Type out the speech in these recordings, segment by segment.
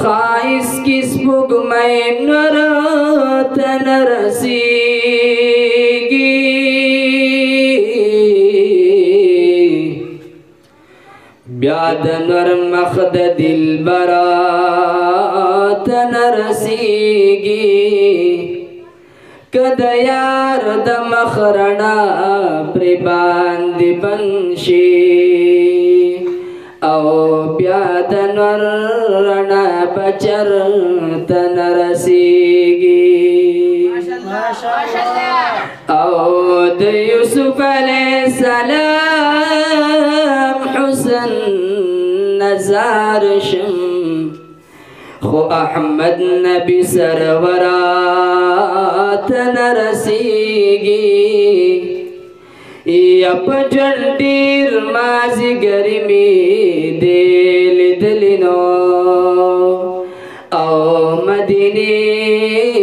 خائس کس بگ میں نراتن رسیگی بیاد نرمخد دل براتن رسیگی کد یار د مخرنا پر باند بنشی او بیاد نرنا بچر تن رسیگی او د یوسف علیہ السلام حسن نظار شم خو احمد نبی سرورات نرسیگی یا پجنڈیر مازی گرمی دل دلنو او مدینی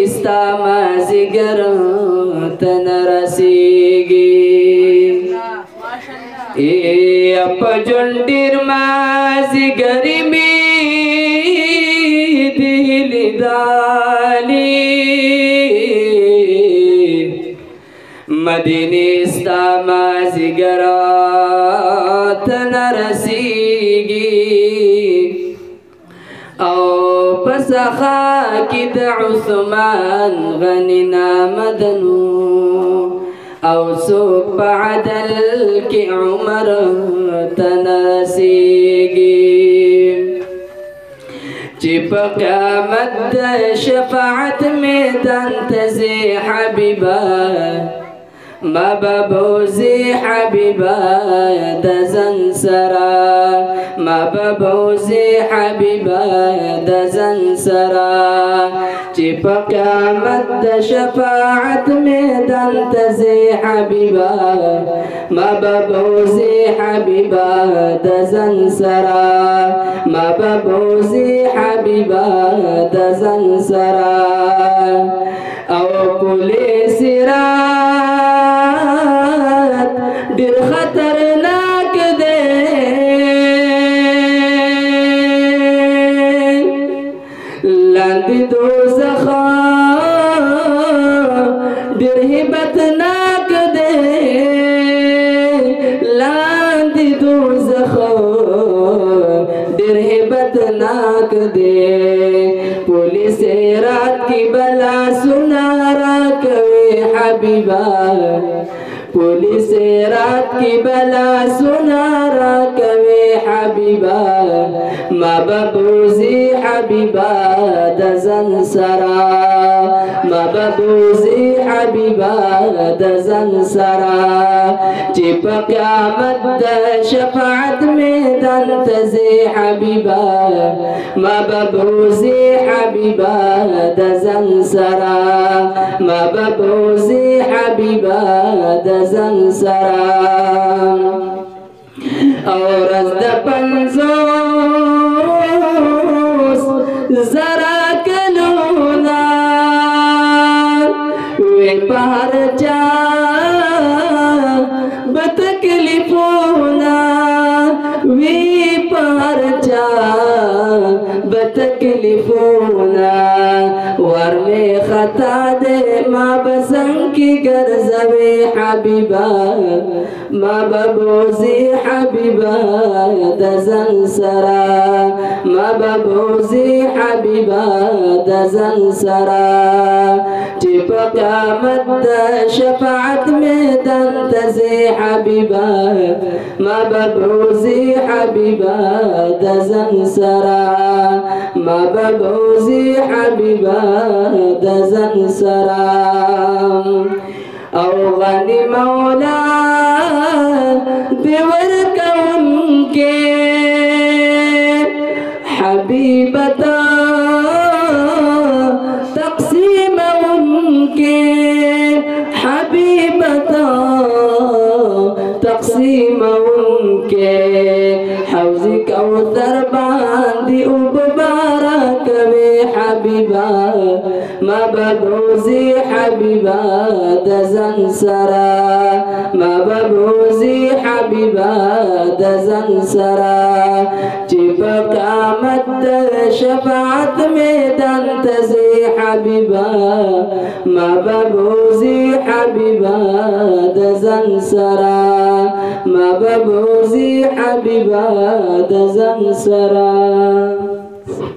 استا مازی گرات نرسیگی یا پجنڈیر مازی گرمی دالی مدینی استا مازیگرات نرسیگی او پسخا کی د عثمان غنی نامدنو او سوک بعدل کی عمر تنرسیگی چی پا قیامت دا شفاعت میں دانتزی حبیبا ما ببوزی حبیبا دا زنسرا ما ببوزی حبیبا دا زنسرا چی پا قیامت دا شفاعت میں دانتزی حبیبا ما ببوزی حبیبا دا زنسرا ما ببوزی حبیبا دا زنسرا او پولیس رات دیر خطرناک دے لاندی دوزخا دیر ہبتناک دے لاندی دوزخا دیر ہبتناک دے پولیس رات کی بلا سنارا کوي حبیبا پولیس رات کی بلا سنارا کوي حبیبا ما ببوزی حبیبا د زنسرا ما ببوزی حبیبا د زنسرا چې په قیامت د شفاعت میدان تزي حبیبا ما ببوزی حبیبا د زنسرا ما ببوزی حبیبا د زنسرا اور از د پنځوس زرا کلونا وی پهر چا بتکلیفونا وی پهر چا بتکلیفونا ورمی خطا دے ما بسنگ کی گرزوی حبیبا ما ببوزی حبیبا د زنسرا ما ببوزی حبیبا د زنسرا چی پا قیامت د شفاعت میدان تزی حبیبا ما ببوزی حبیبا د زنسرا ما ببوزی حبیبا د زنسرا او غنی مولا دیور کون کے حبیبتا تقسیم ان کے حبیبتا تقسیم ان کے حوض کوثر باندی اببارک وی حبیبا مببوزي حبيبا دزنسرا مببوزي حبيبا دزنسرا چپا قامت شفاعت میدان تزی حبیبا مببوزی حبیبا دزنسرا مببوزی حبیبا دزنسرا